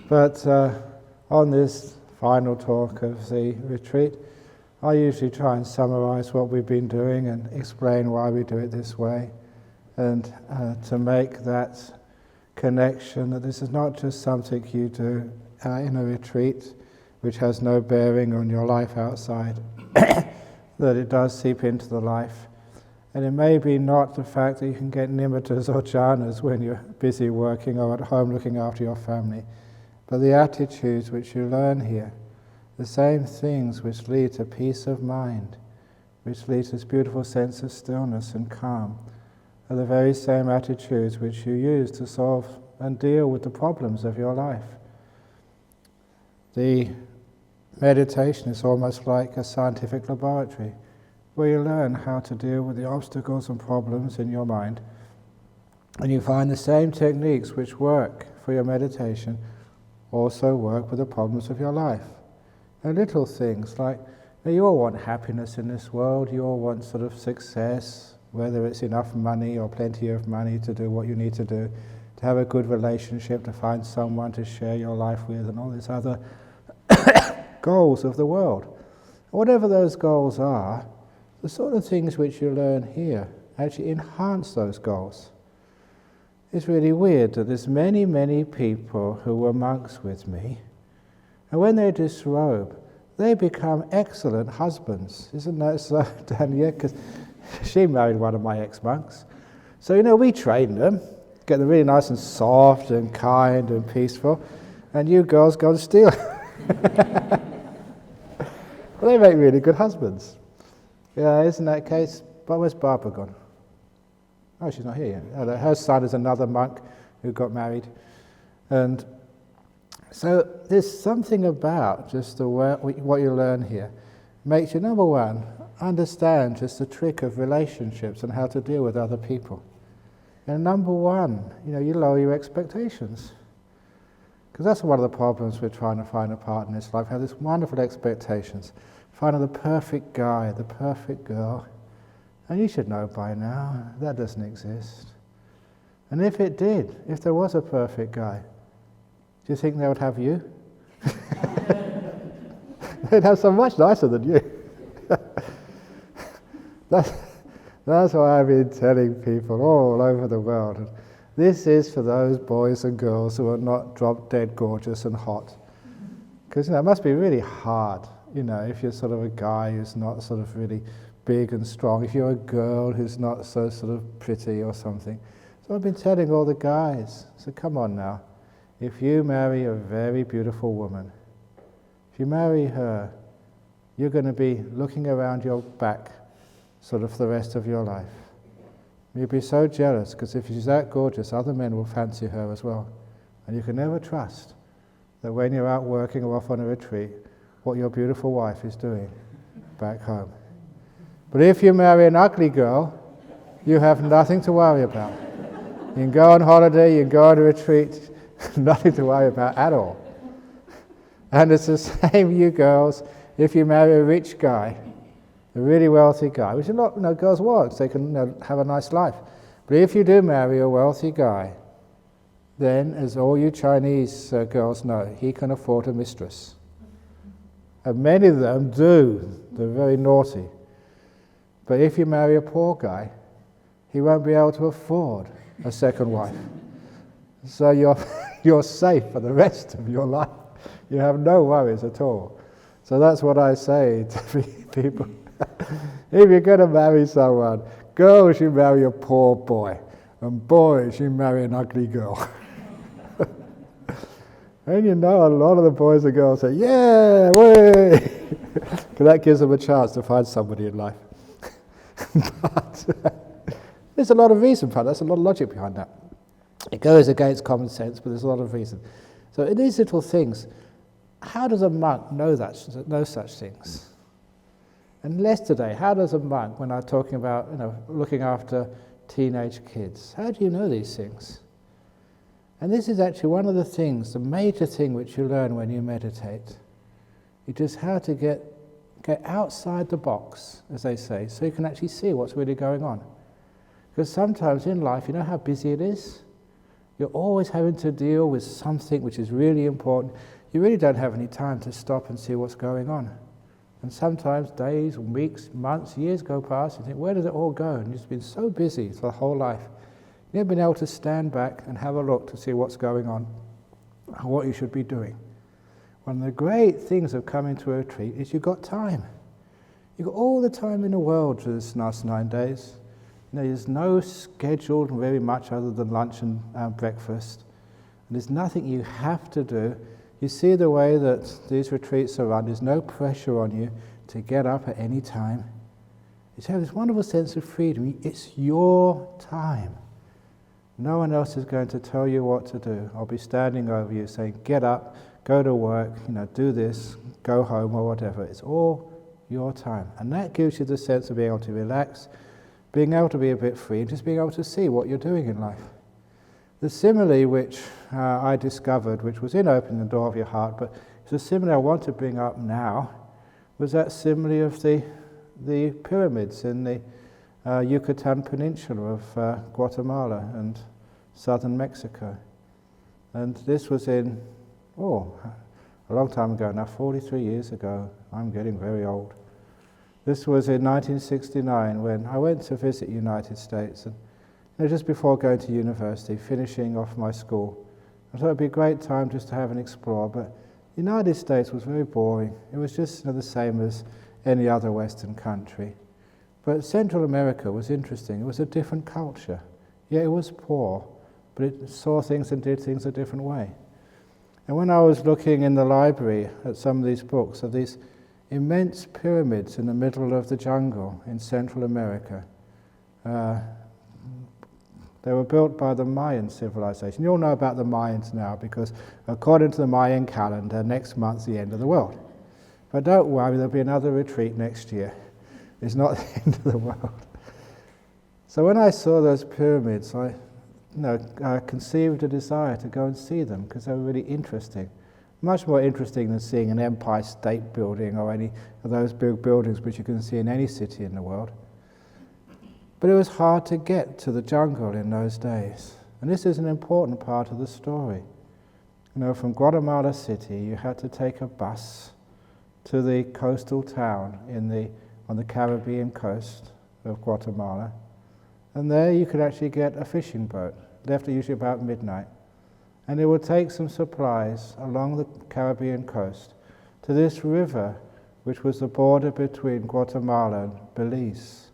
But on this final talk of the retreat, I usually try and summarize what we've been doing and explain why we do it this way, and to make that connection that this is not just something you do in a retreat which has no bearing on your life outside, that it does seep into the life. And it may be not the fact that you can get nimittas or jhanas when you're busy working or at home looking after your family, but the attitudes which you learn here, the same things which lead to peace of mind, which lead to this beautiful sense of stillness and calm, are the very same attitudes which you use to solve and deal with the problems of your life. The meditation is almost like a scientific laboratory, where you learn how to deal with the obstacles and problems in your mind, and you find the same techniques which work for your meditation also work with the problems of your life. And little things like, you all want happiness in this world, you all want sort of success, whether it's enough money or plenty of money to do what you need to do, to have a good relationship, to find someone to share your life with, and all these other goals of the world. Whatever those goals are, the sort of things which you learn here actually enhance those goals. It's really weird that there's many, many people who were monks with me, and when they disrobe, they become excellent husbands. Isn't that so, Dania? Because she married one of my ex-monks. So, we train them, get them really nice and soft and kind and peaceful, and you girls go and steal. Well, they make really good husbands. Yeah, isn't that the case? But where's Barbara gone? Oh, she's not here yet. Her son is another monk who got married. And so there's something about just what you learn here makes you, number one, understand just the trick of relationships and how to deal with other people. And number one, you lower your expectations. Because that's one of the problems we're trying to find a partner in this life. Have these wonderful expectations. Finding the perfect guy, the perfect girl. And you should know by now, that doesn't exist. And if it did, if there was a perfect guy, do you think they would have you? They'd have someone much nicer than you. That's why I've been telling people all over the world. This is for those boys and girls who are not drop-dead gorgeous and hot. Because it must be really hard, if you're sort of a guy who's not sort of really big and strong, if you're a girl who's not so sort of pretty or something. So I've been telling all the guys, so come on now, if you marry a very beautiful woman, if you marry her, you're going to be looking around your back sort of for the rest of your life. You'll be so jealous, because if she's that gorgeous, other men will fancy her as well. And you can never trust that when you're out working or off on a retreat, what your beautiful wife is doing back home. But if you marry an ugly girl, you have nothing to worry about. You can go on holiday, you can go on a retreat, nothing to worry about at all. And it's the same, you girls, if you marry a rich guy, a really wealthy guy, which a lot girls want, so they can have a nice life. But if you do marry a wealthy guy, then, as all you Chinese girls know, he can afford a mistress. And many of them do. They're very naughty. But if you marry a poor guy, he won't be able to afford a second wife. So you're safe for the rest of your life. You have no worries at all. So that's what I say to people. If you're going to marry someone, girls, you marry a poor boy, and boys, you marry an ugly girl. And a lot of the boys and girls say, yeah, way! Because that gives them a chance to find somebody in life. But there's a lot of reason for that. There's a lot of logic behind that. It goes against common sense, but there's a lot of reason. So in these little things, how does a monk know such things? And yesterday, how does a monk, when I'm talking about looking after teenage kids, how do you know these things? And this is actually one of the things, the major thing which you learn when you meditate. It is how to get outside the box, as they say, so you can actually see what's really going on. Because sometimes in life, you know how busy it is? you're always having to deal with something which is really important. You really don't have any time to stop and see what's going on. And sometimes days, weeks, months, years go past, and you think, where does it all go? And you've been so busy for the whole life. You've never been able to stand back and have a look to see what's going on and what you should be doing. One of the great things of coming to a retreat is you've got time. You've got all the time in the world for this last 9 days. There's no scheduled very much other than lunch and breakfast. And there's nothing you have to do. You see the way that these retreats are run, there's no pressure on you to get up at any time. You have this wonderful sense of freedom. It's your time. No one else is going to tell you what to do. I'll be standing over you saying, get up, go to work, do this, go home or whatever. It's all your time. And that gives you the sense of being able to relax, being able to be a bit free, and just being able to see what you're doing in life. The simile which I discovered, which was in Opening the Door of Your Heart, but it's a simile I want to bring up now, was that simile of the pyramids in the Yucatan Peninsula of Guatemala and southern Mexico. And this was in, a long time ago now, 43 years ago. I'm getting very old. This was in 1969 when I went to visit the United States, and just before going to university, finishing off my school. I thought it would be a great time just to have an explore, but the United States was very boring. It was just the same as any other Western country. But Central America was interesting. It was a different culture. Yeah, it was poor, but it saw things and did things a different way. And when I was looking in the library at some of these books of these immense pyramids in the middle of the jungle in Central America, they were built by the Mayan civilization. You all know about the Mayans now because according to the Mayan calendar, next month's the end of the world. But don't worry, there'll be another retreat next year. It's not the end of the world. So when I saw those pyramids, I conceived a desire to go and see them because they were really interesting. Much more interesting than seeing an Empire State Building or any of those big buildings which you can see in any city in the world. But it was hard to get to the jungle in those days. And this is an important part of the story. From Guatemala City, you had to take a bus to the coastal town on the Caribbean coast of Guatemala. And there you could actually get a fishing boat, left usually about midnight. And it would take some supplies along the Caribbean coast to this river, which was the border between Guatemala and Belize.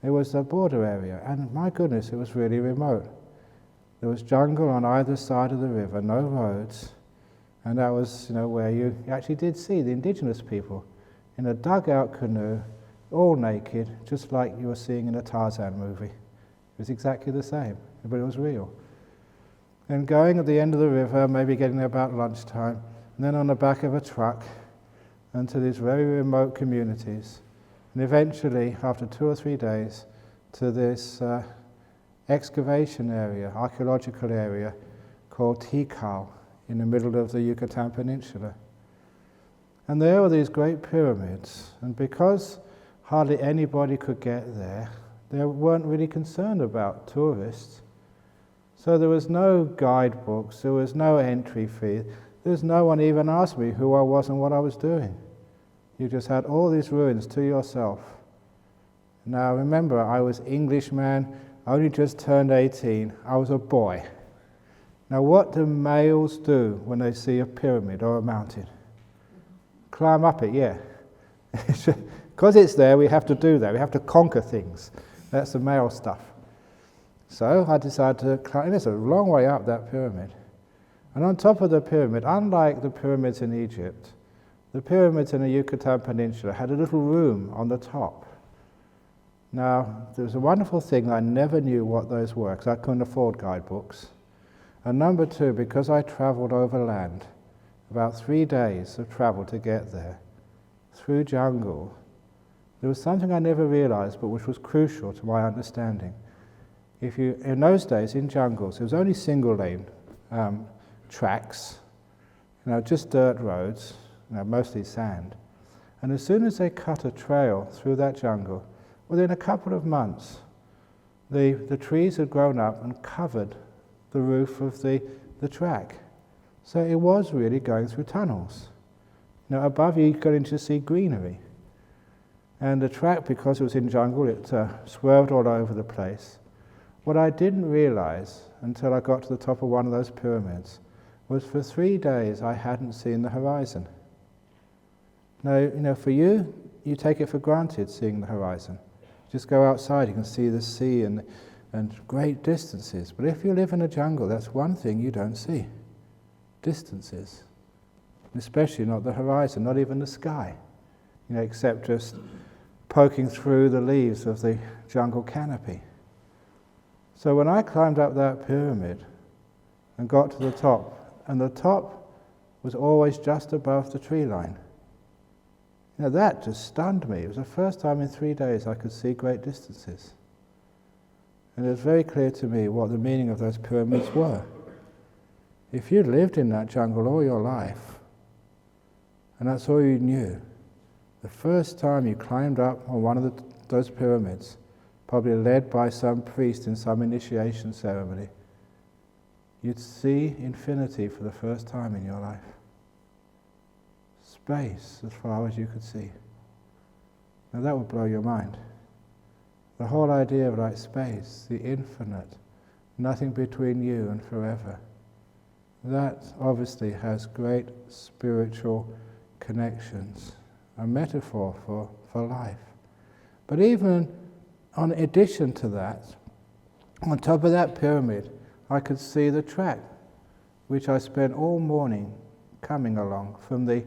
It was the border area, and my goodness, it was really remote. There was jungle on either side of the river, no roads, and that was, where you actually did see the indigenous people in a dugout canoe, all naked, just like you were seeing in a Tarzan movie. It was exactly the same, but it was real. And going at the end of the river, maybe getting there about lunchtime, and then on the back of a truck, and to these very remote communities. And eventually, after 2 or 3 days, to this excavation area, archaeological area, called Tikal, in the middle of the Yucatan Peninsula. And there were these great pyramids, and because hardly anybody could get there, they weren't really concerned about tourists. So there was no guidebooks, there was no entry fee, there's no one even asked me who I was and what I was doing. You just had all these ruins to yourself. Now remember, I was Englishman, I only just turned 18, I was a boy. Now what do males do when they see a pyramid or a mountain? Climb up it, yeah. Because it's there, we have to do that, we have to conquer things. That's the male stuff. So I decided to climb, it's a long way up that pyramid. And on top of the pyramid, unlike the pyramids in Egypt, the pyramids in the Yucatan Peninsula had a little room on the top. Now, there was a wonderful thing, I never knew what those were, because I couldn't afford guidebooks. And number two, because I travelled overland, about 3 days of travel to get there, through jungle, there was something I never realised, but which was crucial to my understanding. In those days, in jungles, there was only single lane tracks, just dirt roads, mostly sand. And as soon as they cut a trail through that jungle, within a couple of months, the trees had grown up and covered the roof of the track. So it was really going through tunnels. Now above you going to see greenery. And the track, because it was in jungle, it swerved all over the place. What I didn't realize until I got to the top of one of those pyramids was for 3 days I hadn't seen the horizon. Now, for you, you take it for granted seeing the horizon. Just go outside, you can see the sea and great distances. But if you live in a jungle, that's one thing you don't see. Distances. Especially not the horizon, not even the sky. Except just poking through the leaves of the jungle canopy. So when I climbed up that pyramid and got to the top, and the top was always just above the tree line, that just stunned me. It was the first time in 3 days I could see great distances. And it was very clear to me what the meaning of those pyramids were. If you'd lived in that jungle all your life, and that's all you knew, the first time you climbed up on one of those pyramids, probably led by some priest in some initiation ceremony, you'd see infinity for the first time in your life. Space as far as you could see. Now that would blow your mind. The whole idea of space, the infinite, nothing between you and forever, that obviously has great spiritual connections, a metaphor for life. But even in addition to that, on top of that pyramid, I could see the track, which I spent all morning coming along from the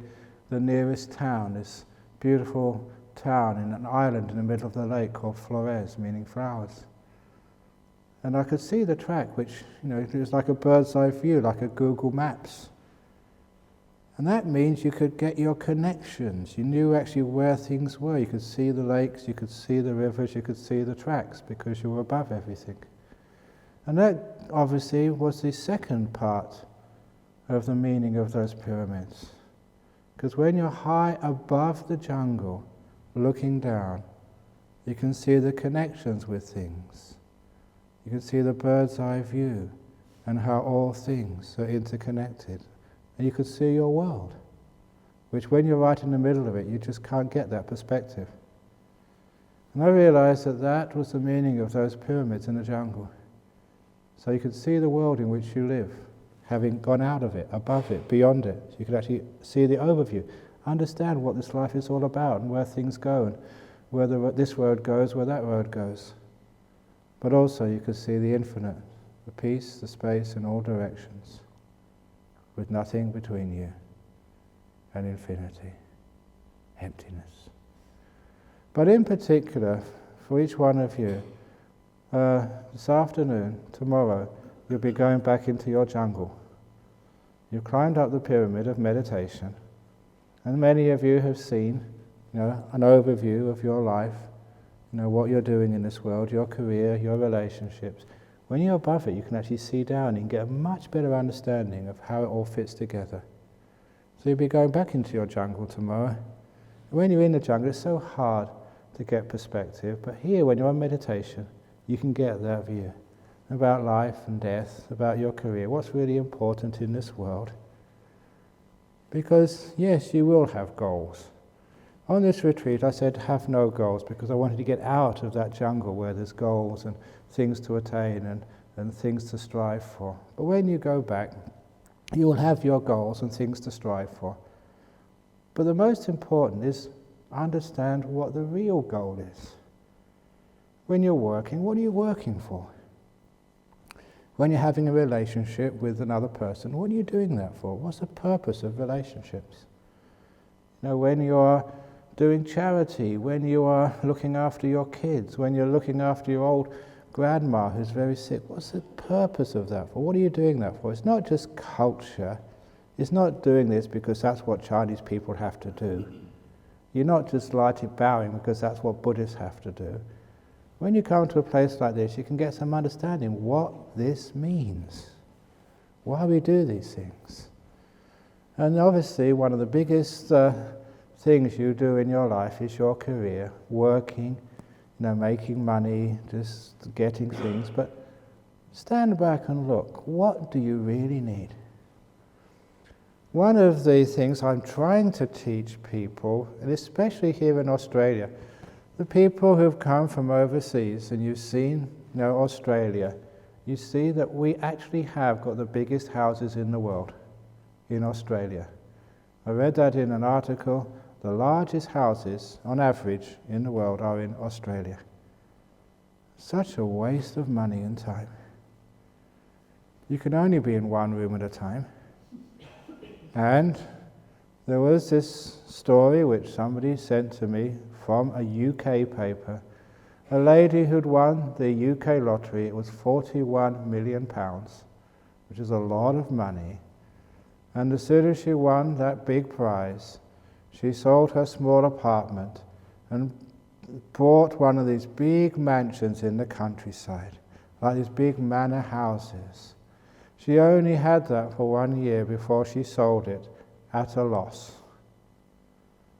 nearest town, this beautiful town in an island in the middle of the lake called Flores, meaning flowers. And I could see the track, which, it was like a bird's eye view, like a Google Maps. And that means you could get your connections. You knew actually where things were. You could see the lakes, you could see the rivers, you could see the tracks because you were above everything. And that obviously was the second part of the meaning of those pyramids. Because when you're high above the jungle, looking down, you can see the connections with things. You can see the bird's eye view and how all things are interconnected. And you could see your world, which when you're right in the middle of it, you just can't get that perspective. And I realized that was the meaning of those pyramids in the jungle. So you could see the world in which you live, having gone out of it, above it, beyond it. So you could actually see the overview, understand what this life is all about and where things go and where this road goes, where that road goes. But also you could see the infinite, the peace, the space in all directions, with nothing between you and infinity, emptiness. But in particular, for each one of you, this afternoon, tomorrow, you'll be going back into your jungle. You've climbed up the pyramid of meditation, and many of you have seen, an overview of your life, what you're doing in this world, your career, your relationships. When you're above it, you can actually see down and get a much better understanding of how it all fits together. So you'll be going back into your jungle tomorrow. When you're in the jungle, it's so hard to get perspective, but here, when you're on meditation, you can get that view about life and death, about your career, what's really important in this world. Because, yes, you will have goals. On this retreat, I said have no goals because I wanted to get out of that jungle where there's goals and things to attain and things to strive for. But when you go back, you will have your goals and things to strive for. But the most important is understand what the real goal is. When you're working, what are you working for? When you're having a relationship with another person, what are you doing that for? What's the purpose of relationships? When you're doing charity, when you are looking after your kids, when you're looking after your old grandma who's very sick, what's the purpose of that for? What are you doing that for? It's not just culture. It's not doing this because that's what Chinese people have to do. You're not just bowing because that's what Buddhists have to do. When you come to a place like this, you can get some understanding what this means, why we do these things. And obviously one of the biggest things you do in your life is your career, working, making money, just getting things. But stand back and look. What do you really need? One of the things I'm trying to teach people, and especially here in Australia, the people who've come from overseas, and you've seen, Australia, you see that we actually have got the biggest houses in the world, in Australia. I read that in an article. The largest houses, on average, in the world are in Australia. Such a waste of money and time. You can only be in one room at a time. And there was this story which somebody sent to me from a UK paper. A lady who'd won the UK lottery. It was £41 million, which is a lot of money. And as soon as she won that big prize, she sold her small apartment and bought one of these big mansions in the countryside, like these big manor houses. She only had that for 1 year before she sold it at a loss.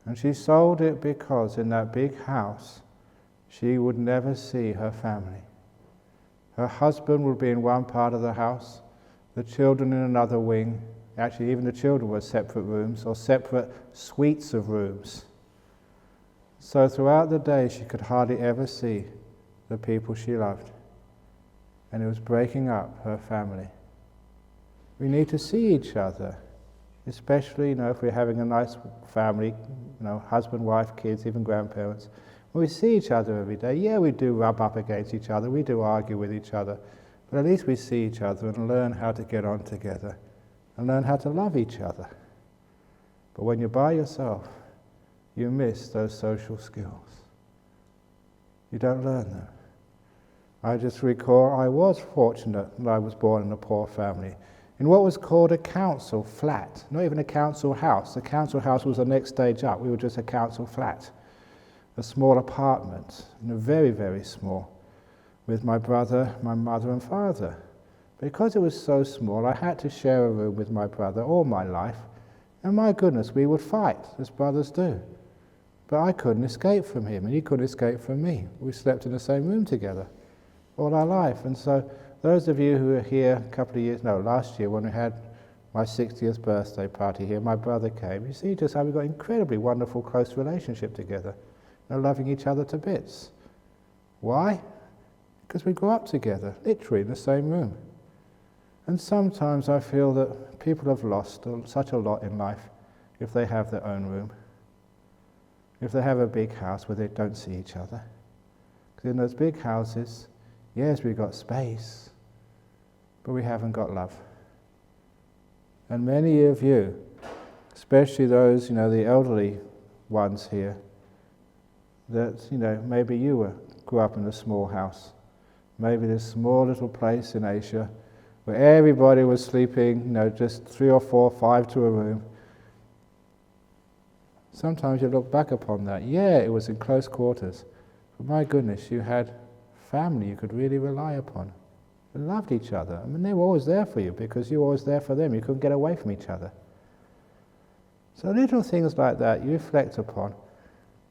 And she sold it because in that big house, she would never see her family. Her husband would be in one part of the house, the children in another wing. Actually, even the children were separate rooms or separate suites of rooms. So throughout the day, she could hardly ever see the people she loved. And it was breaking up her family. We need to see each other, especially, if we're having a nice family, husband, wife, kids, even grandparents. When we see each other every day, yeah, we do rub up against each other, we do argue with each other, but at least we see each other and learn how to get on together and learn how to love each other. But when you're by yourself, you miss those social skills. You don't learn them. I just recall I was fortunate that I was born in a poor family, in what was called a council flat, not even a council house. The council house was the next stage up. We were just a council flat, a small apartment, very, very small, with my brother, my mother and father. Because it was so small, I had to share a room with my brother all my life, and my goodness, we would fight, as brothers do. But I couldn't escape from him, and he couldn't escape from me. We slept in the same room together all our life. And so those of you who were here last year when we had my 60th birthday party here, my brother came. You see just how we got an incredibly wonderful, close relationship together, loving each other to bits. Why? Because we grew up together, literally in the same room. And sometimes I feel that people have lost such a lot in life if they have their own room, if they have a big house where they don't see each other. Because in those big houses, yes, we've got space, but we haven't got love. And many of you, especially those, the elderly ones here, that, maybe you grew up in a small house, maybe this small little place in Asia where everybody was sleeping, just 3 or 4 or 5 to a room. Sometimes you look back upon that. Yeah, it was in close quarters, but my goodness, you had family you could really rely upon. They loved each other. They were always there for you because you were always there for them. You couldn't get away from each other. So little things like that you reflect upon.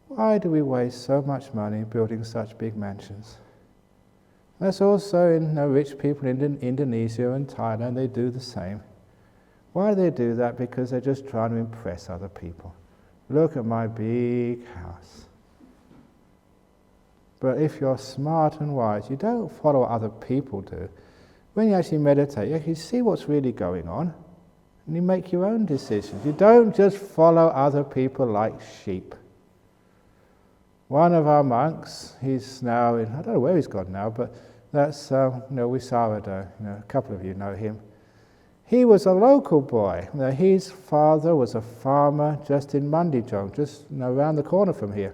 Why do we waste so much money building such big mansions? That's also in rich people in Indonesia and Thailand, they do the same. Why do they do that? Because they're just trying to impress other people. Look at my big house. But if you're smart and wise, you don't follow what other people do. When you actually meditate, you actually see what's really going on, and you make your own decisions. You don't just follow other people like sheep. One of our monks, he's now in, I don't know where he's gone now, but that's Wisarado. A couple of you know him. He was a local boy. His father was a farmer just in Mandijong, just around the corner from here.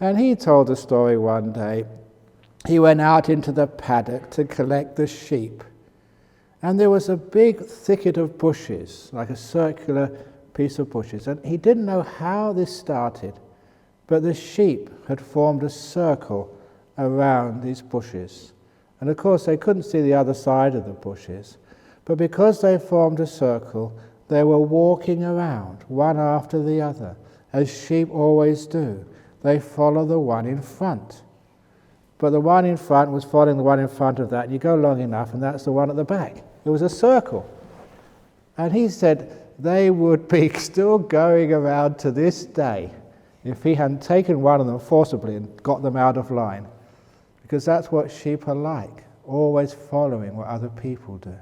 And he told a story one day. He went out into the paddock to collect the sheep. And there was a big thicket of bushes, like a circular piece of bushes. And he didn't know how this started, but the sheep had formed a circle around these bushes. And of course they couldn't see the other side of the bushes. But because they formed a circle, they were walking around, one after the other, as sheep always do. They follow the one in front. but the one in front was following the one in front of that, and you go long enough, and that's the one at the back. It was a circle. And he said they would be still going around to this day if he hadn't taken one of them forcibly and got them out of line. Because that's what sheep are like, always following what other people do.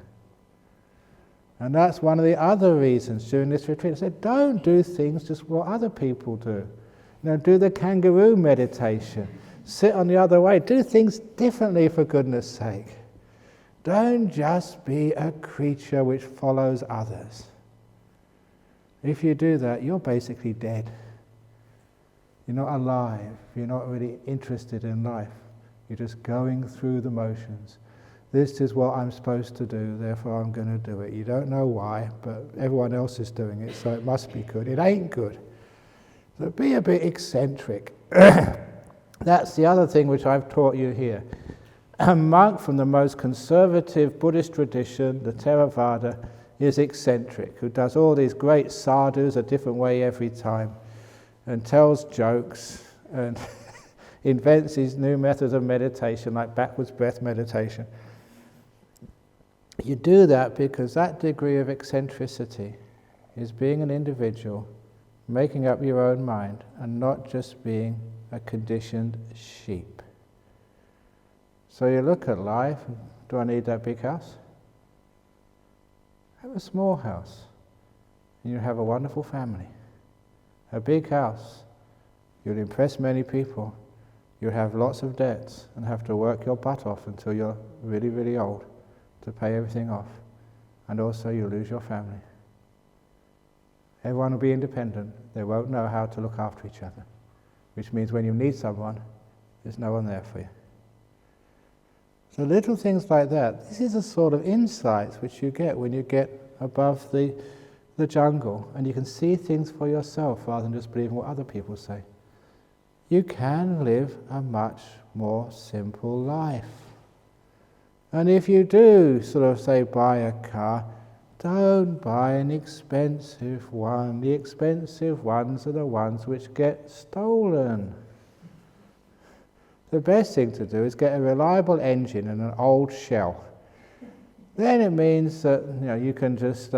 And that's one of the other reasons during this retreat. I said, don't do things just what other people do. Do the kangaroo meditation. Sit on the other way. Do things differently, for goodness sake. Don't just be a creature which follows others. If you do that, you're basically dead. You're not alive. You're not really interested in life. You're just going through the motions. This is what I'm supposed to do, therefore I'm going to do it. You don't know why, but everyone else is doing it, so it must be good. It ain't good. So be a bit eccentric. That's the other thing which I've taught you here. A monk from the most conservative Buddhist tradition, the Theravada, is eccentric, who does all these great sadhus a different way every time, and tells jokes, and invents these new methods of meditation, like backwards breath meditation. You do that because that degree of eccentricity is being an individual, making up your own mind, and not just being a conditioned sheep. So you look at life, do I need that big house? Have a small house, and you have a wonderful family. A big house, you'll impress many people, you'll have lots of debts, and have to work your butt off until you're really, really old to pay everything off. And also you'll lose your family. Everyone will be independent. They won't know how to look after each other, which means when you need someone, there's no one there for you. So little things like that. This is a sort of insight which you get when you get above the jungle, and you can see things for yourself rather than just believing what other people say. You can live a much more simple life. And if you do sort of say buy a car, don't buy an expensive one. The expensive ones are the ones which get stolen. The best thing to do is get a reliable engine and an old shell. Then it means that you can just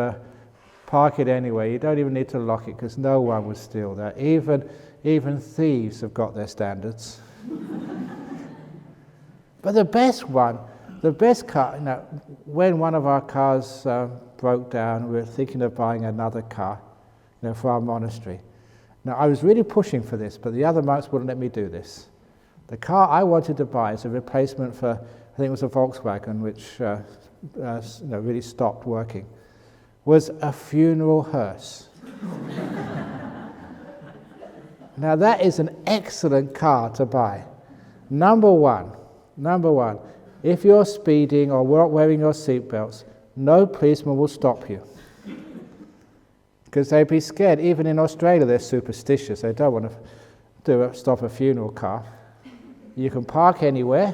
park it anywhere. You don't even need to lock it because no one would steal that. Even thieves have got their standards. But the best car, when one of our cars broke down, we were thinking of buying another car, for our monastery. Now, I was really pushing for this, but the other monks wouldn't let me do this. The car I wanted to buy as a replacement for, I think it was a Volkswagen, which really stopped working, was a funeral hearse. Now, that is an excellent car to buy. Number one, if you're speeding or not wearing your seatbelts, no policeman will stop you. Because they'd be scared. Even in Australia, they're superstitious. They don't want to stop a funeral car. You can park anywhere.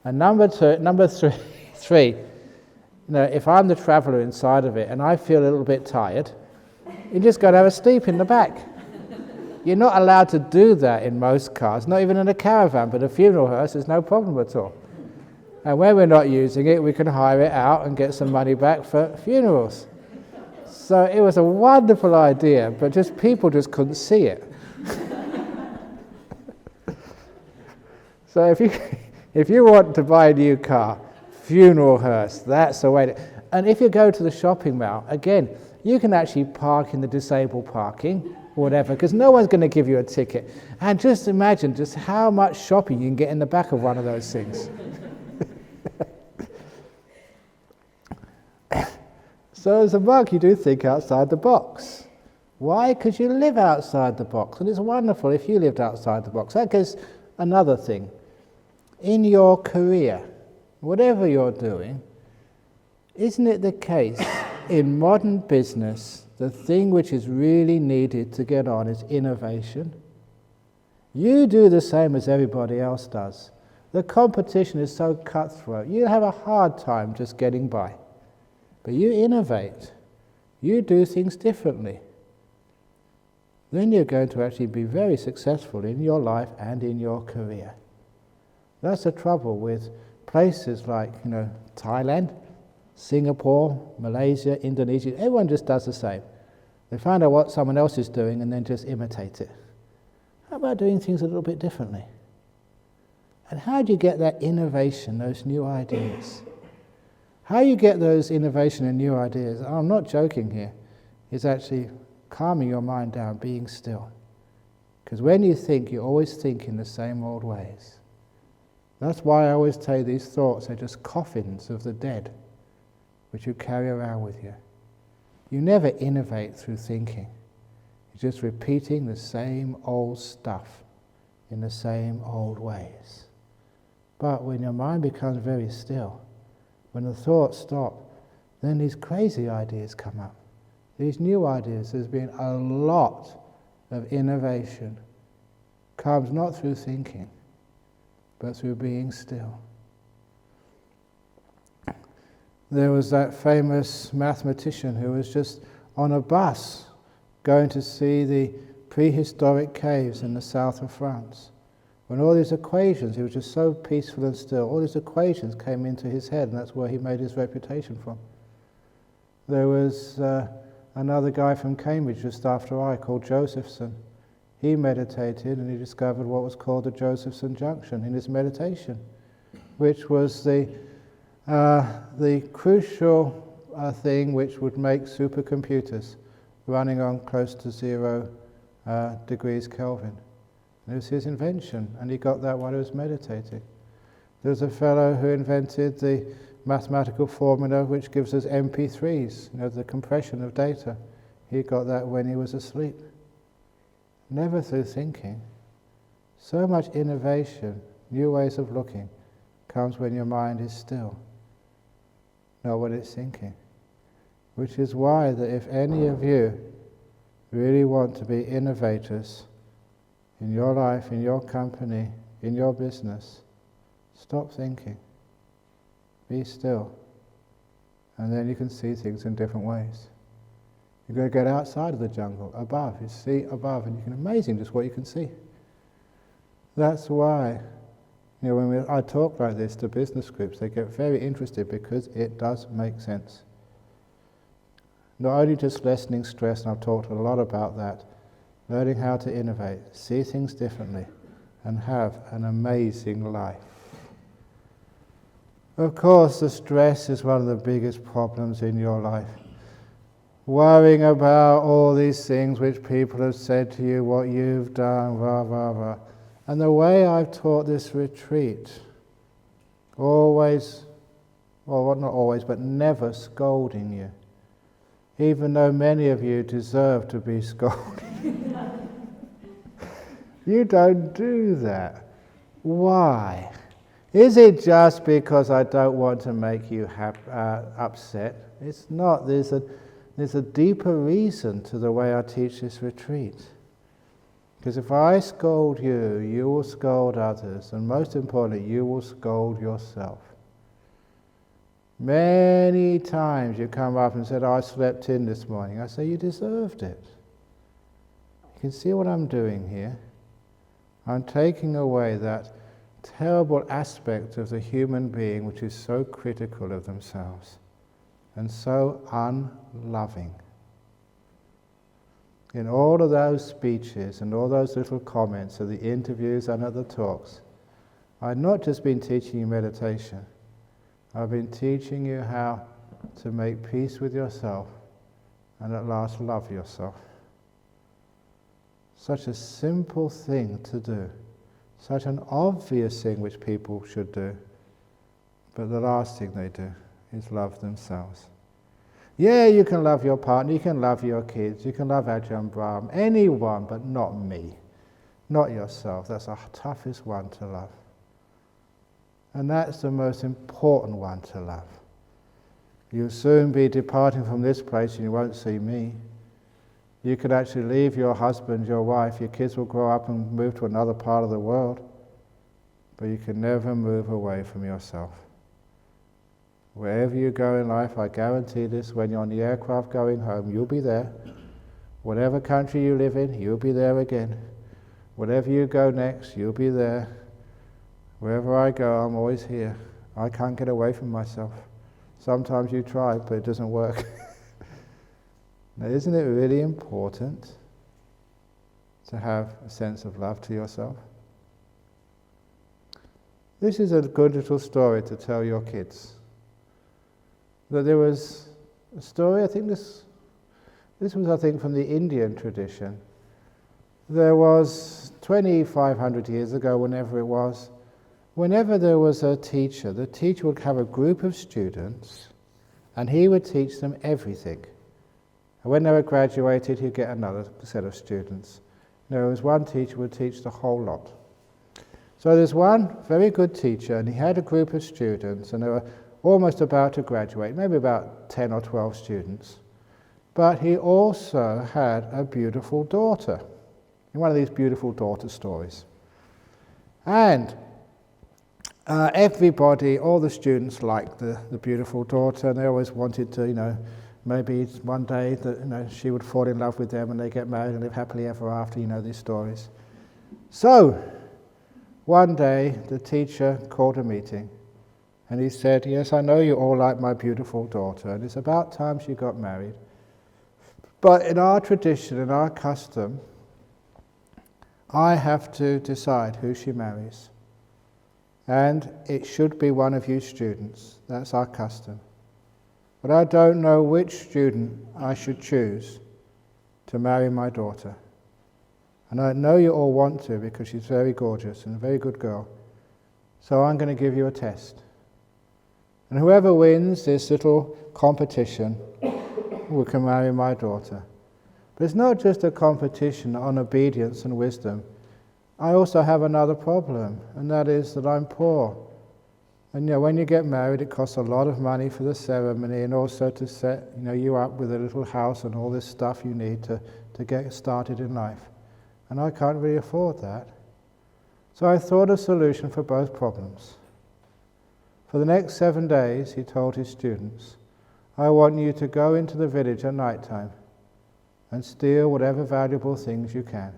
And number three, if I'm the traveller inside of it and I feel a little bit tired, you just go to have a sleep in the back. You're not allowed to do that in most cars, not even in a caravan, but a funeral hearse is no problem at all. And when we're not using it, we can hire it out and get some money back for funerals. So it was a wonderful idea, but people just couldn't see it. So if you want to buy a new car, funeral hearse, that's the way and if you go to the shopping mall, again, you can actually park in the disabled parking, whatever, because no one's going to give you a ticket. And just imagine just how much shopping you can get in the back of one of those things. So as a monk, you do think outside the box. Why? Because you live outside the box, and it's wonderful if you lived outside the box. That goes another thing. In your career, whatever you're doing, isn't it the case in modern business, the thing which is really needed to get on is innovation? You do the same as everybody else does. The competition is so cutthroat. You have a hard time just getting by. But you innovate. You do things differently. Then you're going to actually be very successful in your life and in your career. That's the trouble with places like, Thailand, Singapore, Malaysia, Indonesia. Everyone just does the same. They find out what someone else is doing and then just imitate it. How about doing things a little bit differently? And how do you get that innovation, those new ideas? How you get those innovation and new ideas, I'm not joking here, is actually calming your mind down, being still. Because when you think, you always think in the same old ways. That's why I always say these thoughts are just coffins of the dead, which you carry around with you. You never innovate through thinking. You're just repeating the same old stuff in the same old ways. But when your mind becomes very still, when the thoughts stop, then these crazy ideas come up. These new ideas. There's been a lot of innovation. Comes not through thinking, but through being still. There was that famous mathematician who was just on a bus going to see the prehistoric caves in the south of France. When all these equations, he was just so peaceful and still, all these equations came into his head, and that's where he made his reputation from. There was another guy from Cambridge just after I, called Josephson. He meditated and he discovered what was called the Josephson Junction in his meditation, which was the crucial thing which would make supercomputers running on close to 0 degrees Kelvin. It was his invention, and he got that while he was meditating. There was a fellow who invented the mathematical formula which gives us MP3s, the compression of data. He got that when he was asleep. Never through thinking. So much innovation, new ways of looking, comes when your mind is still, not when it's thinking. Which is why that if any of you really want to be innovators in your life, in your company, in your business, stop thinking. Be still. And then you can see things in different ways. You've got to get outside of the jungle, above. You see above, and amazing just what you can see. That's why, when I talk like this to business groups, they get very interested because it does make sense. Not only just lessening stress, and I've talked a lot about that, learning how to innovate, see things differently, and have an amazing life. Of course, the stress is one of the biggest problems in your life. Worrying about all these things which people have said to you, what you've done, blah, blah, blah. And the way I've taught this retreat, always, well, not always, but never scolding you. Even though many of you deserve to be scolded. You don't do that. Why? Is it just because I don't want to make you upset? It's not. There's a deeper reason to the way I teach this retreat. Because if I scold you, you will scold others, and most importantly, you will scold yourself. Many times you come up and said, I slept in this morning. I say, you deserved it. You can see what I'm doing here. I'm taking away that terrible aspect of the human being which is so critical of themselves and so unloving. In all of those speeches and all those little comments of the interviews and at the talks, I've not just been teaching you meditation, I've been teaching you how to make peace with yourself and at last love yourself. Such a simple thing to do, such an obvious thing which people should do, but the last thing they do is love themselves. Yeah, you can love your partner, you can love your kids, you can love Ajahn Brahm, anyone, but not me, not yourself. That's the toughest one to love. And that's the most important one to love. You'll soon be departing from this place and you won't see me. You could actually leave your husband, your wife, your kids will grow up and move to another part of the world, but you can never move away from yourself. Wherever you go in life, I guarantee this, when you're on the aircraft going home, you'll be there. Whatever country you live in, you'll be there again. Wherever you go next, you'll be there. Wherever I go, I'm always here. I can't get away from myself. Sometimes you try, but it doesn't work. Now, isn't it really important to have a sense of love to yourself? This is a good little story to tell your kids. That there was a story, I think this was from the Indian tradition. There was 2,500 years ago, whenever it was, whenever there was a teacher, the teacher would have a group of students and he would teach them everything. And when they were graduated, he'd get another set of students. There was one teacher who would teach the whole lot. So there's one very good teacher, and he had a group of students, and they were almost about to graduate, maybe about 10 or 12 students. But he also had a beautiful daughter, in one of these beautiful daughter stories. And everybody, all the students liked the beautiful daughter, and they always wanted to, maybe one day that she would fall in love with them and they get married and live happily ever after, these stories. So, one day the teacher called a meeting and he said, yes, I know you all like my beautiful daughter, and it's about time she got married. But in our tradition, in our custom, I have to decide who she marries. And it should be one of you students. That's our custom. But I don't know which student I should choose to marry my daughter. And I know you all want to because she's very gorgeous and a very good girl. So I'm going to give you a test. And whoever wins this little competition can marry my daughter. But it's not just a competition on obedience and wisdom. I also have another problem, and that is that I'm poor. And when you get married, it costs a lot of money for the ceremony, and also to set you up with a little house and all this stuff you need to get started in life. And I can't really afford that. So I thought a solution for both problems. For the next 7 days, he told his students, I want you to go into the village at night time and steal whatever valuable things you can.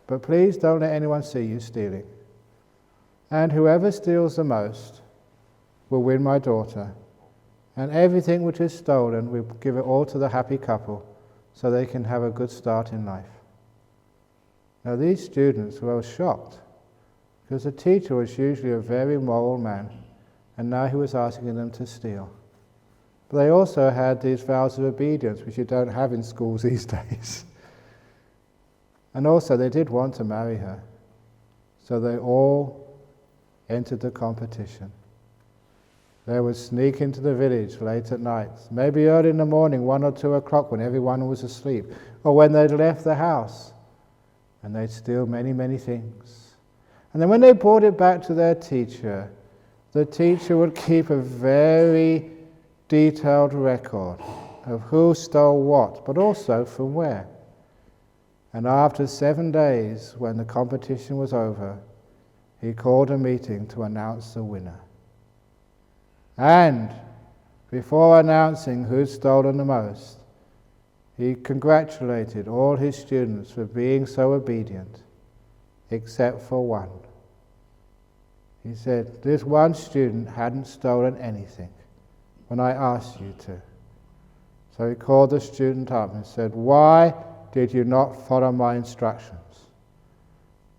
But please don't let anyone see you stealing. And whoever steals the most will win my daughter. And everything which is stolen, we'll give it all to the happy couple so they can have a good start in life. Now these students were shocked because the teacher was usually a very moral man, and now he was asking them to steal. But they also had these vows of obedience, which you don't have in schools these days. And also they did want to marry her. So they all entered the competition. They would sneak into the village late at night, maybe early in the morning, 1 or 2 o'clock when everyone was asleep, or when they'd left the house, and they'd steal many, many things. And then when they brought it back to their teacher, the teacher would keep a very detailed record of who stole what, but also from where. And after 7 days, when the competition was over, he called a meeting to announce the winner. And before announcing who'd stolen the most, he congratulated all his students for being so obedient, except for one. He said, this one student hadn't stolen anything when I asked you to. So he called the student up and said, why did you not follow my instructions?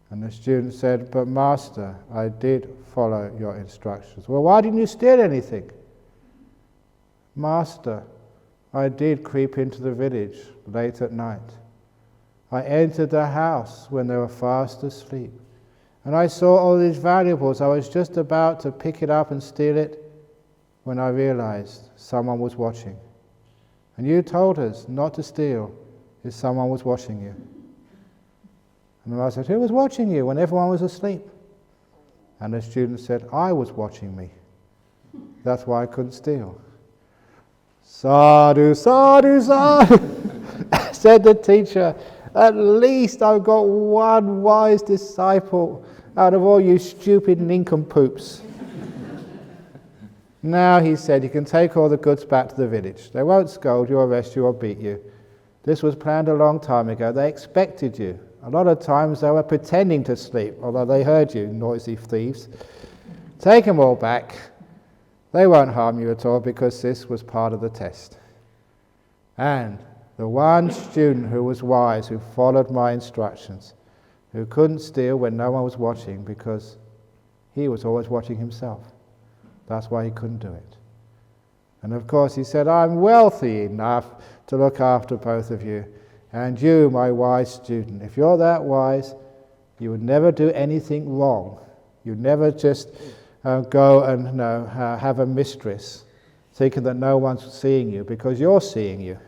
And the student said, but Master, I did follow your instructions. Well, why didn't you steal anything? Master, I did creep into the village late at night. I entered the house when they were fast asleep. And I saw all these valuables. I was just about to pick it up and steal it when I realized someone was watching. And you told us not to steal if someone was watching you. And the master said, who was watching you when everyone was asleep? And the student said, I was watching me. That's why I couldn't steal. Sadhu, sadhu, sadhu, said the teacher. At least I've got one wise disciple out of all you stupid nincompoops. Now, he said, you can take all the goods back to the village. They won't scold you, arrest you, or beat you. This was planned a long time ago. They expected you. A lot of times they were pretending to sleep, although they heard you, noisy thieves. Take them all back. They won't harm you at all because this was part of the test. And the one student who was wise, who followed my instructions, who couldn't steal when no one was watching because he was always watching himself. That's why he couldn't do it. And of course he said, I'm wealthy enough to look after both of you. And you, my wise student, if you're that wise, you would never do anything wrong. You'd never just go and have a mistress, thinking that no one's seeing you, because you're seeing you.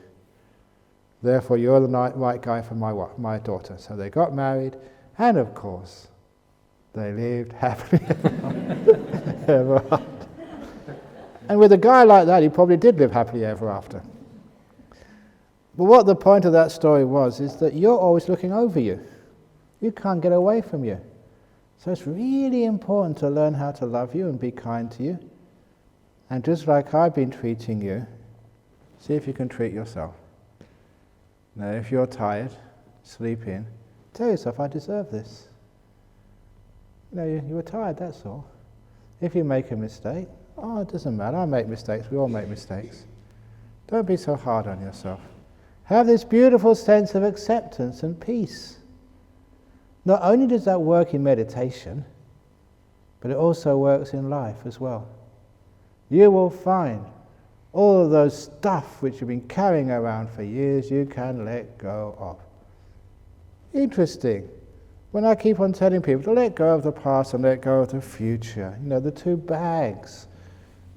Therefore, you're the right guy for my daughter. So they got married, and of course, they lived happily ever after. And with a guy like that, he probably did live happily ever after. But what the point of that story was is that you're always looking over you. You can't get away from you. So it's really important to learn how to love you and be kind to you. And just like I've been treating you, see if you can treat yourself. Now, if you're tired, sleep in. Tell yourself, I deserve this. You were tired, that's all. If you make a mistake, it doesn't matter, I make mistakes, we all make mistakes. Don't be so hard on yourself. Have this beautiful sense of acceptance and peace. Not only does that work in meditation, but it also works in life as well. You will find all of those stuff which you've been carrying around for years, you can let go of. Interesting. When I keep on telling people to let go of the past and let go of the future, the two bags,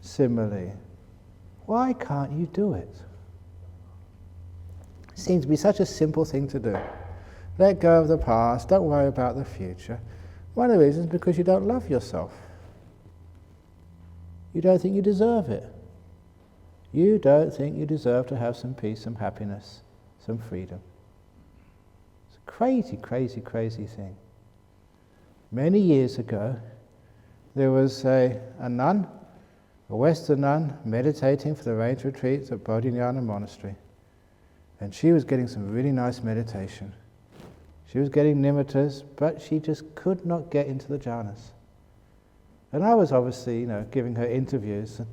similarly, why can't you do it? It seems to be such a simple thing to do. Let go of the past, don't worry about the future. One of the reasons is because you don't love yourself. You don't think you deserve it. You don't think you deserve to have some peace, some happiness, some freedom. It's a crazy, crazy, crazy thing. Many years ago, there was a nun, a Western nun, meditating for the rains retreats at Bodhinyana Monastery. And she was getting some really nice meditation. She was getting nimittas, but she just could not get into the jhanas. And I was obviously, giving her interviews. And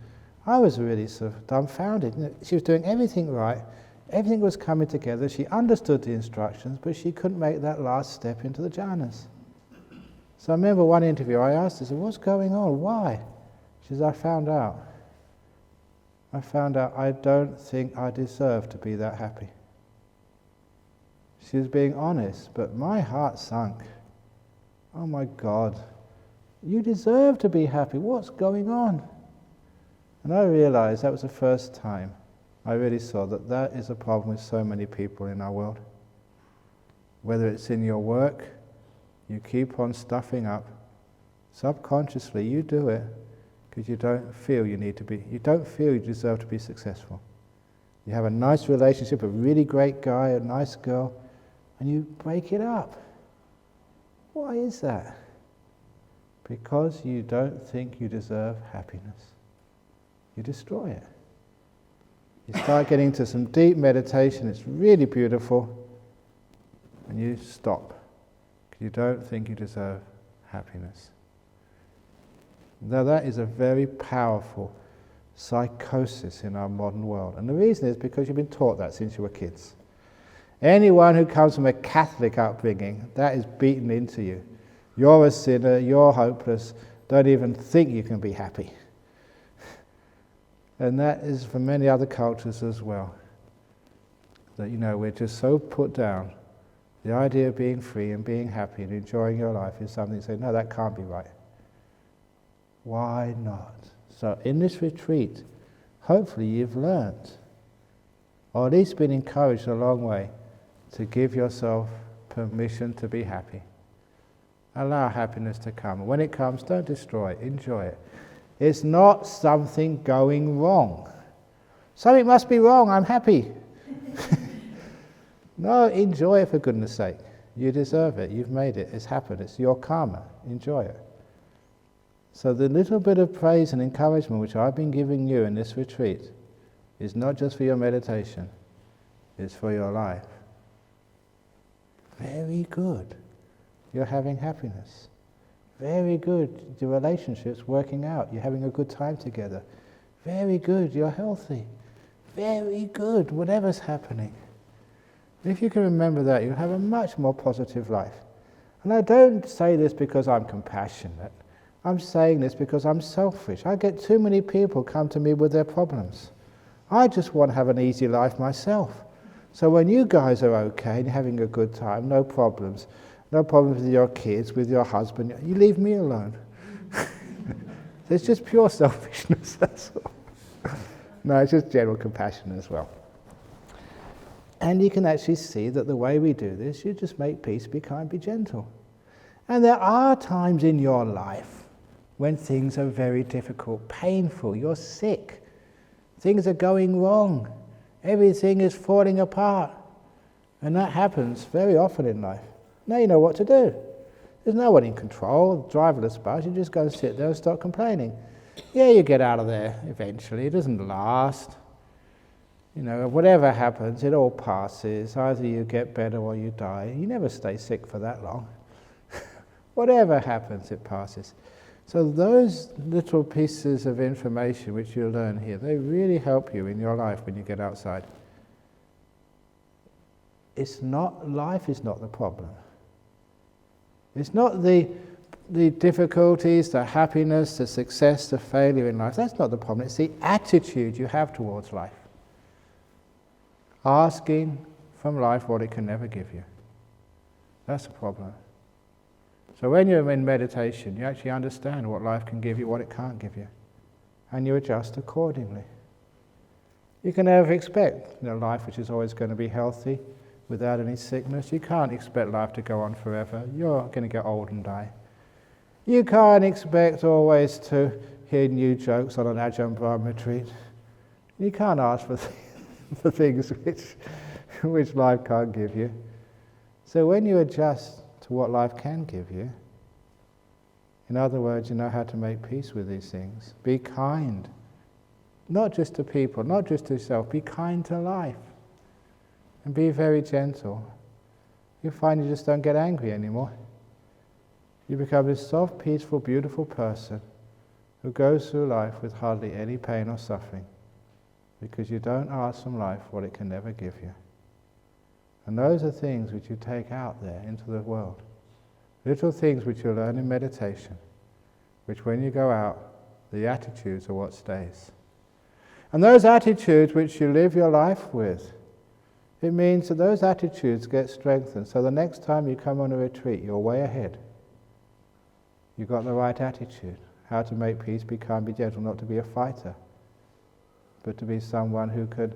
I was really sort of dumbfounded. She was doing everything right. Everything was coming together. She understood the instructions, but she couldn't make that last step into the jhanas. So I remember one interview, I asked her, what's going on? Why? She says, I found out I don't think I deserve to be that happy. She was being honest, but my heart sunk. Oh my God, you deserve to be happy. What's going on? And I realized that was the first time I really saw that that is a problem with so many people in our world. Whether it's in your work, you keep on stuffing up. Subconsciously, you do it because you don't feel you deserve to be successful. You have a nice relationship, a really great guy, a nice girl, and you break it up. Why is that? Because you don't think you deserve happiness. You destroy it. You start getting into some deep meditation, it's really beautiful, and you stop. Because you don't think you deserve happiness. Now that is a very powerful psychosis in our modern world. And the reason is because you've been taught that since you were kids. Anyone who comes from a Catholic upbringing, that is beaten into you. You're a sinner, you're hopeless, don't even think you can be happy. And that is for many other cultures as well. That, we're just so put down. The idea of being free and being happy and enjoying your life is something you say, no, that can't be right. Why not? So in this retreat, hopefully you've learned, or at least been encouraged a long way, to give yourself permission to be happy. Allow happiness to come. When it comes, don't destroy it, enjoy it. It's not something going wrong. Something must be wrong, I'm happy. No, enjoy it for goodness sake. You deserve it, you've made it, it's happened, it's your karma, enjoy it. So the little bit of praise and encouragement which I've been giving you in this retreat is not just for your meditation, it's for your life. Very good. You're having happiness. Very good. The relationship's working out. You're having a good time together. Very good. You're healthy. Very good. Whatever's happening. If you can remember that, you'll have a much more positive life. And I don't say this because I'm compassionate. I'm saying this because I'm selfish. I get too many people come to me with their problems. I just want to have an easy life myself. So when you guys are okay and you're having a good time, no problems with your kids, with your husband, you leave me alone. It's just pure selfishness, that's all. No, it's just general compassion as well. And you can actually see that the way we do this, you just make peace, be kind, be gentle. And there are times in your life when things are very difficult, painful, you're sick, things are going wrong, everything is falling apart. And that happens very often in life. Now you know what to do. There's no one in control, driverless bus, you just go and sit there and stop complaining. Yeah, you get out of there eventually, it doesn't last. You know, whatever happens, it all passes. Either you get better or you die. You never stay sick for that long. Whatever happens, it passes. So those little pieces of information which you learn here, they really help you in your life when you get outside. Life is not the problem. It's not the difficulties, the happiness, the success, the failure in life. That's not the problem. It's the attitude you have towards life. Asking from life what it can never give you. That's the problem. So when you're in meditation, you actually understand what life can give you, what it can't give you. And you adjust accordingly. You can never expect life which is always going to be healthy, without any sickness. You can't expect life to go on forever. You're going to get old and die. You can't expect always to hear new jokes on an Ajahn Brahm retreat. You can't ask for things which life can't give you. So when you adjust to what life can give you, in other words, you know how to make peace with these things. Be kind. Not just to people, not just to yourself. Be kind to life. And be very gentle. You find you just don't get angry anymore. You become this soft, peaceful, beautiful person who goes through life with hardly any pain or suffering, because you don't ask from life what it can never give you. And those are things which you take out there into the world. Little things which you learn in meditation, which when you go out, the attitudes are what stays. And those attitudes which you live your life with, it means that those attitudes get strengthened. So the next time you come on a retreat, you're way ahead. You've got the right attitude. How to make peace, be kind, be gentle, not to be a fighter, but to be someone who could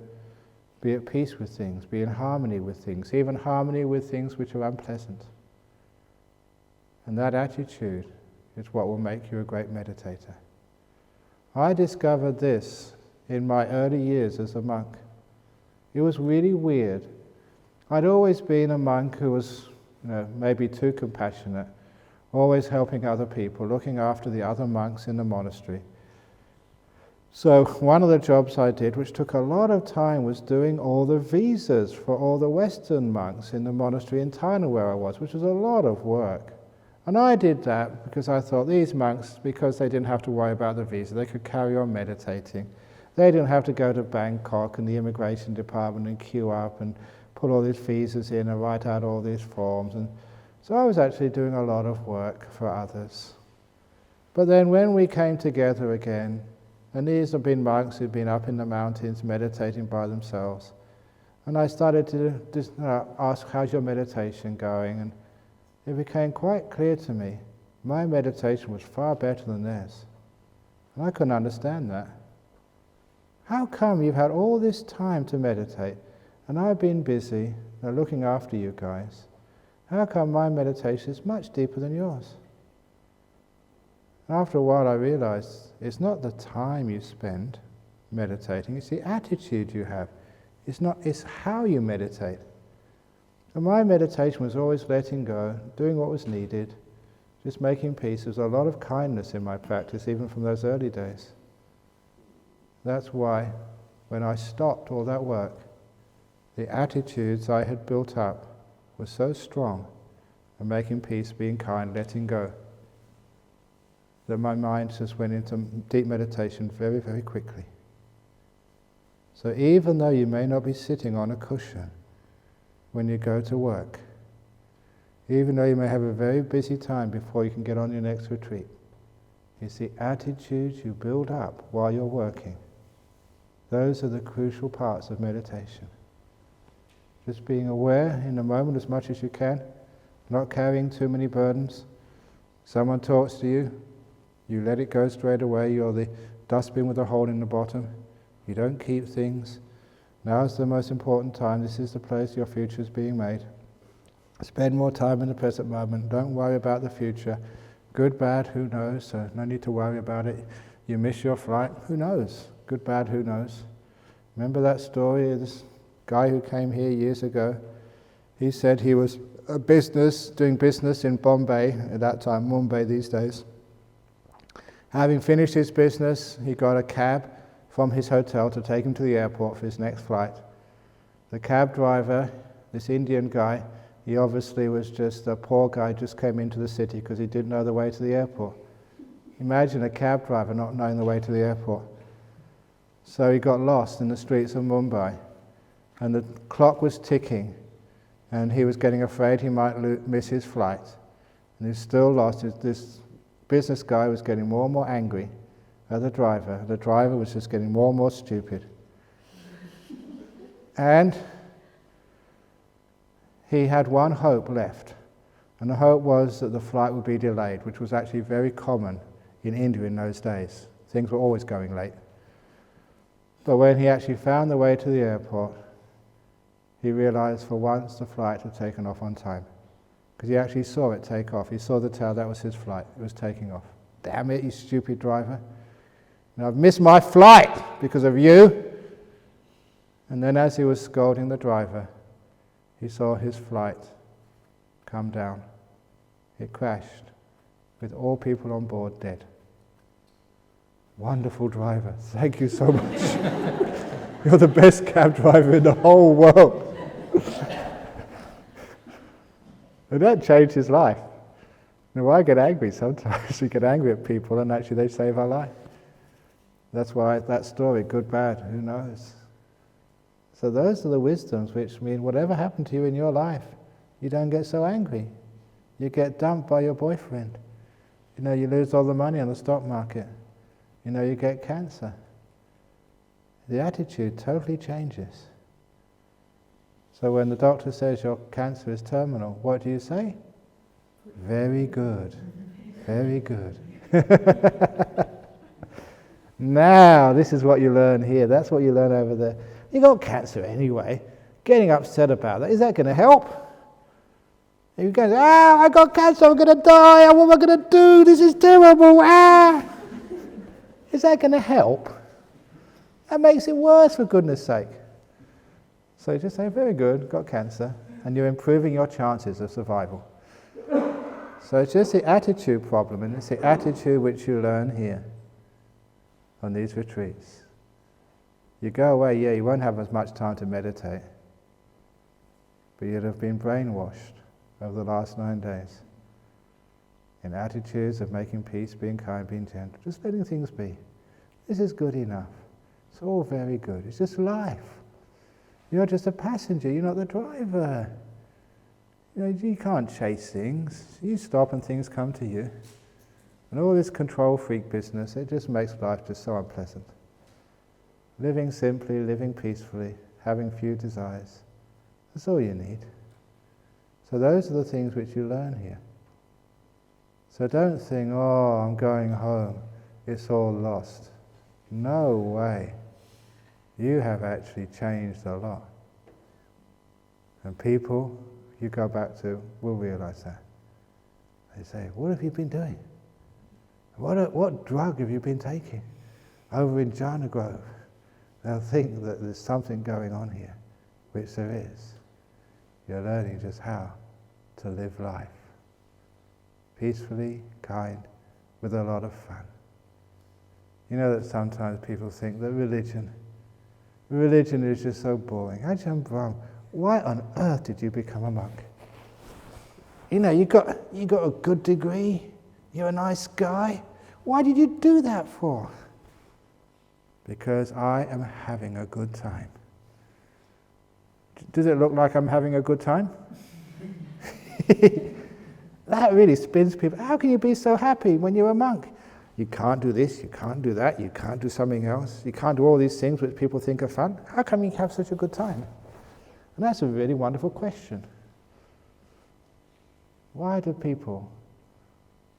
be at peace with things, be in harmony with things, even harmony with things which are unpleasant. And that attitude is what will make you a great meditator. I discovered this in my early years as a monk. It was really weird. I'd always been a monk who was, maybe too compassionate, always helping other people, looking after the other monks in the monastery. So one of the jobs I did, which took a lot of time, was doing all the visas for all the Western monks in the monastery in Jhana where I was, which was a lot of work. And I did that because I thought these monks, because they didn't have to worry about the visa, they could carry on meditating. They didn't have to go to Bangkok and the immigration department and queue up and put all these visas in and write out all these forms. And so I was actually doing a lot of work for others. But then when we came together again, and these have been monks who've been up in the mountains meditating by themselves, and I started to just ask, how's your meditation going? And it became quite clear to me, my meditation was far better than theirs. And I couldn't understand that. How come you've had all this time to meditate, and I've been busy looking after you guys? How come my meditation is much deeper than yours? And after a while I realized it's not the time you spend meditating, it's the attitude you have. It's how you meditate. And my meditation was always letting go, doing what was needed, just making peace. There's a lot of kindness in my practice, even from those early days. That's why, when I stopped all that work, the attitudes I had built up was so strong, and making peace, being kind, letting go, that my mind just went into deep meditation very, very quickly. So even though you may not be sitting on a cushion when you go to work, even though you may have a very busy time before you can get on your next retreat, it's the attitudes you build up while you're working. Those are the crucial parts of meditation. Just being aware in the moment as much as you can, not carrying too many burdens. Someone talks to you, you let it go straight away. You're the dustbin with a hole in the bottom. You don't keep things. Now is the most important time. This is the place your future is being made. Spend more time in the present moment. Don't worry about the future. Good, bad, who knows? So no need to worry about it. You miss your flight, who knows? Good, bad, who knows? Remember that story of this guy who came here years ago? He said he was doing business in Bombay, at that time Mumbai these days. Having finished his business, he got a cab from his hotel to take him to the airport for his next flight. The cab driver, this Indian guy, he obviously was just a poor guy, just came into the city because he didn't know the way to the airport. Imagine a cab driver not knowing the way to the airport. So he got lost in the streets of Mumbai, and the clock was ticking, and he was getting afraid he might miss his flight. And he's still lost. This business guy was getting more and more angry at the driver. The driver was just getting more and more stupid. And he had one hope left, and the hope was that the flight would be delayed, which was actually very common in India in those days. Things were always going late. But when he actually found the way to the airport, he realized for once the flight had taken off on time. Because he actually saw it take off. He saw the tail, that was his flight. It was taking off. Damn it, you stupid driver. And I've missed my flight because of you. And then as he was scolding the driver, he saw his flight come down. It crashed with all people on board dead. Wonderful driver. Thank you so much. You're the best cab driver in the whole world. And that changed his life. Now, I get angry sometimes. We get angry at people and actually they save our life. That's why that story, good, bad, who knows? So those are the wisdoms which mean whatever happened to you in your life, you don't get so angry. You get dumped by your boyfriend. You lose all the money on the stock market. You get cancer. The attitude totally changes. So when the doctor says your cancer is terminal, what do you say? Very good. Very good. Now, this is what you learn here. That's what you learn over there. You got cancer anyway. Getting upset about that, is that going to help? You're going, I got cancer, I'm going to die, what am I going to do? This is terrible, Is that going to help? That makes it worse, for goodness sake. So just say, very good, got cancer, and you're improving your chances of survival. So it's just the attitude problem, and it's the attitude which you learn here on these retreats. You go away, you won't have as much time to meditate, but you'd have been brainwashed over the last 9 days in attitudes of making peace, being kind, being gentle, just letting things be. This is good enough. It's all very good. It's just life. You're just a passenger, you're not the driver. You can't chase things. You stop and things come to you. And all this control freak business, it just makes life just so unpleasant. Living simply, living peacefully, having few desires. That's all you need. So those are the things which you learn here. So don't think, I'm going home, it's all lost. No way. You have actually changed a lot. And people you go back to will realize that. They say, what have you been doing? What drug have you been taking over in Jhana Grove? They'll think that there's something going on here, which there is. You're learning just how to live life. Peacefully, kind, with a lot of fun. You know that sometimes people think that religion is just so boring. Ajahn Brahm, why on earth did you become a monk? you got a good degree, you're a nice guy. Why did you do that for? Because I am having a good time. Does it look like I'm having a good time? That really spins people. How can you be so happy when you're a monk? You can't do this, you can't do that, you can't do something else, you can't do all these things which people think are fun. How come you have such a good time? And that's a really wonderful question. Why do people,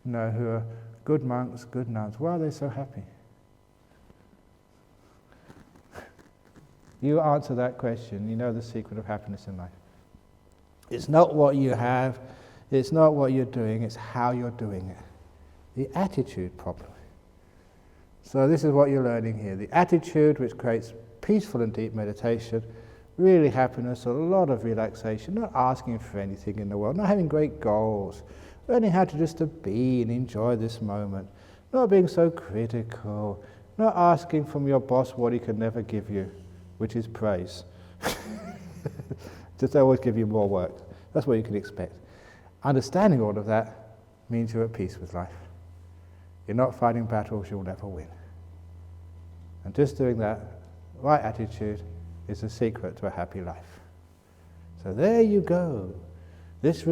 who are good monks, good nuns, why are they so happy? You answer that question, you know the secret of happiness in life. It's not what you have, it's not what you're doing, it's how you're doing it. The attitude problem. So this is what you're learning here. The attitude which creates peaceful and deep meditation, really happiness, a lot of relaxation, not asking for anything in the world, not having great goals, learning how to just to be and enjoy this moment, not being so critical, not asking from your boss what he can never give you, which is praise. Just always give you more work. That's what you can expect. Understanding all of that means you're at peace with life. You're not fighting battles you'll never win. And just doing that, right attitude, is the secret to a happy life. So there you go. This